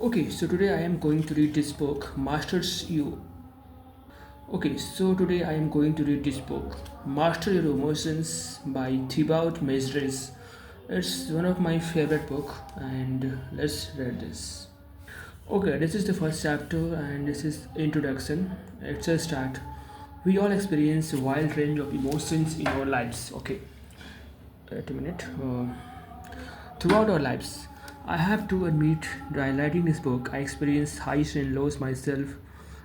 Okay, so today I am going to read this book, Masters You. Okay, so today I am going to read this book, Master Your Emotions by Thibaut Meurisse. It's one of my favorite book, and let's read this. Okay, this is the first chapter, and this is introduction. It's a start. We all experience a wide range of emotions in our lives. Okay, wait a minute. Throughout our lives, I have to admit, while writing this book, I experienced highs and lows myself.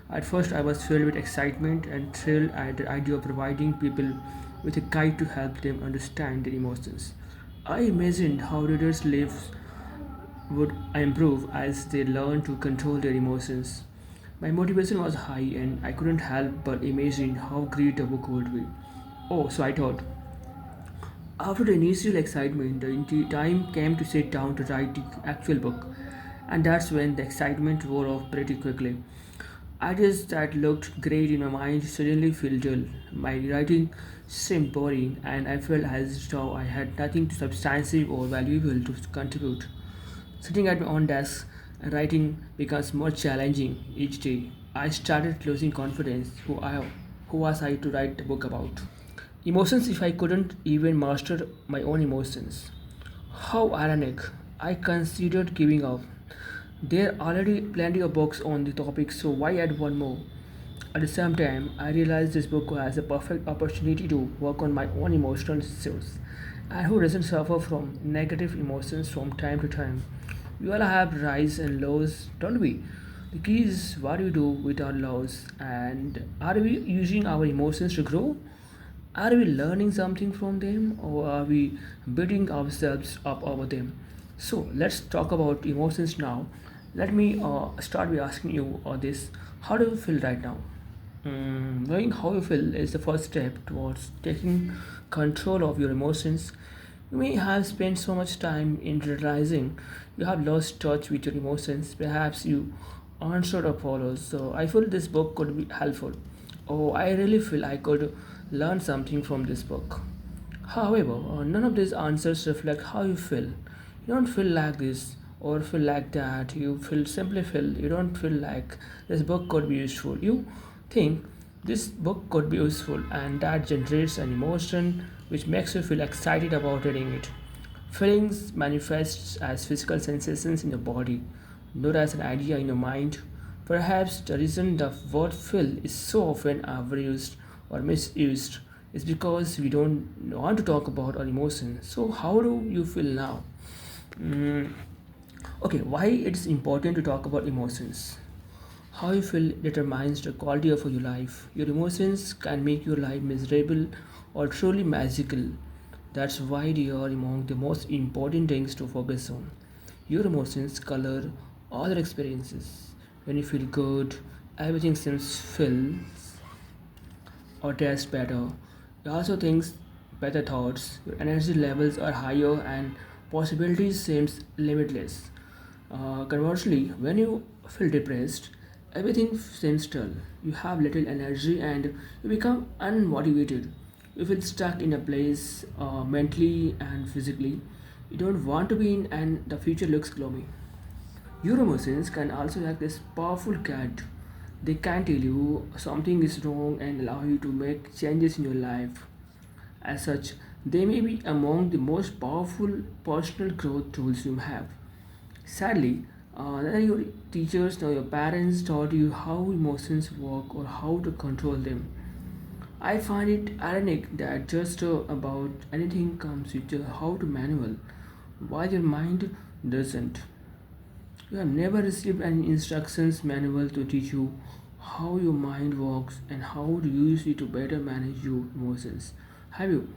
At first, I was filled with excitement and thrill at the idea of providing people with a guide to help them understand their emotions. I imagined how readers' lives would improve as they learn to control their emotions. My motivation was high, and I couldn't help but imagine how great the book would be. Oh, so I thought, after the initial excitement, the time came to sit down to write the actual book, and that's when the excitement wore off pretty quickly. Ideas that looked great in my mind suddenly felt dull. My writing seemed boring, and I felt as though I had nothing substantive or valuable to contribute. Sitting at my own desk and writing becomes more challenging each day. I started losing confidence. Who was I to write a book about? Emotions if I couldn't even master my own emotions. How ironic. I considered giving up. There are already plenty of books on the topic, so why add one more? At the same time, I realized this book has a perfect opportunity to work on my own emotional issues. And who doesn't suffer from negative emotions from time to time? We all have rise and lows, don't we? The key is what we do with our lows, and are we using our emotions to grow? Are we learning something from them, or are we beating ourselves up over them? So let's talk about emotions now. Let me start by asking you this: how do you feel right now? Knowing how you feel is the first step towards taking control of your emotions. You may have spent so much time in realizing you have lost touch with your emotions. Perhaps you aren't sure of follows. So I feel this book could be helpful. Oh, I really feel I could learn something from this book. However, none of these answers reflect how you feel. You don't feel like this or feel like that. You feel simply feel. You don't feel like this book could be useful. You think this book could be useful, and that generates an emotion which makes you feel excited about reading it. Feelings manifests as physical sensations in your body, not as an idea in your mind. Perhaps the reason the word feel is so often overused or misused is because we don't want to talk about our emotions. So, how do you feel now? Mm, okay, why it's important to talk about emotions? How you feel determines the quality of your life. Your emotions can make your life miserable or truly magical. That's why they are among the most important things to focus on. Your emotions color all your experiences. When you feel good, everything seems filled or taste better. You also think better thoughts. Your energy levels are higher and possibilities seems limitless. Conversely, when you feel depressed, everything seems dull. You have little energy and you become unmotivated. You feel stuck in a place mentally and physically you don't want to be in, and the future looks gloomy. Neuromotions can also act as powerful guide. They can tell you something is wrong and allow you to make changes in your life. As such, they may be among the most powerful personal growth tools you have. Sadly, neither your teachers nor your parents taught you how emotions work or how to control them. I find it ironic that just about anything comes with a how to manual, while your mind doesn't. You have never received an instructions manual to teach you how your mind works and how to use it to better manage your emotions. Have you?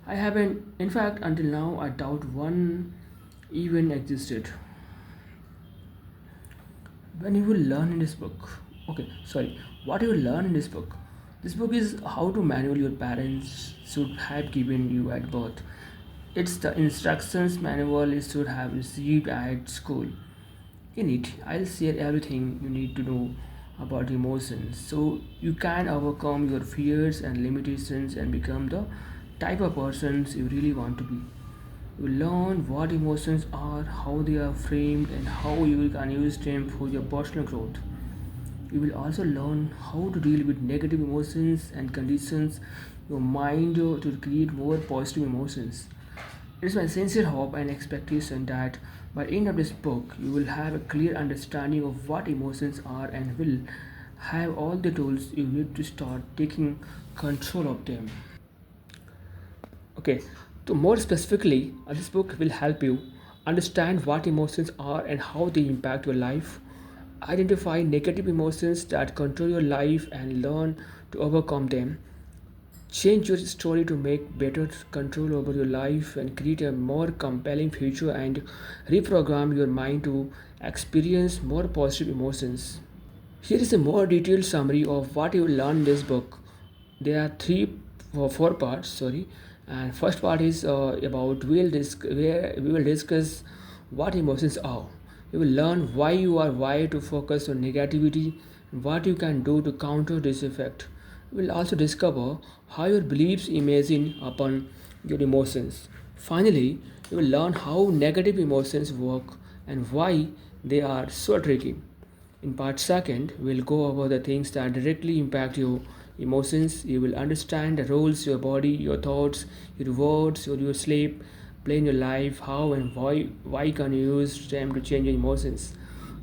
I haven't. In fact, until now, I doubt one even existed. When you will learn in this book, okay, sorry, what you will learn in this book? This book is how to manual your parents should have given you at birth. It's the instructions manual you should have received at school. In it, I'll share everything you need to know about emotions so you can overcome your fears and limitations and become the type of persons you really want to be. You learn what emotions are, how they are framed, and how you can use them for your personal growth. You will also learn how to deal with negative emotions and conditions your mind to create more positive emotions. It is my sincere hope and expectation that by the end of this book, you will have a clear understanding of what emotions are and will have all the tools you need to start taking control of them. Okay, so more specifically, this book will help you understand what emotions are and how they impact your life, identify negative emotions that control your life, and learn to overcome them. Change your story to make better control over your life and create a more compelling future and reprogram your mind to experience more positive emotions. Here is a more detailed summary of what you will learn in this book. There are four parts. Sorry, and first part is about where we will discuss what emotions are. You will learn why you are wired to focus on negativity and what you can do to counter this effect. You will also discover how your beliefs imagine upon your emotions. Finally, you will learn how negative emotions work and why they are so tricky. In part second, we'll go over the things that directly impact your emotions. You will understand the roles your body, your thoughts, your words, or your sleep play in your life, how and why can you use them to change your emotions.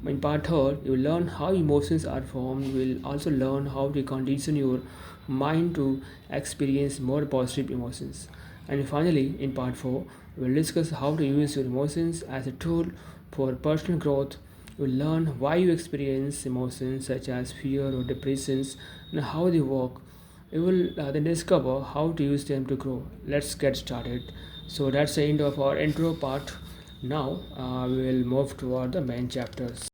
In part third, you will learn how emotions are formed. You will also learn how to condition your mind to experience more positive emotions. And finally, in part 4, we will discuss how to use your emotions as a tool for personal growth. You will learn why you experience emotions such as fear or depressions and how they work. You will then discover how to use them to grow. Let's get started. So that's the end of our intro part. Now we will move toward the main chapters.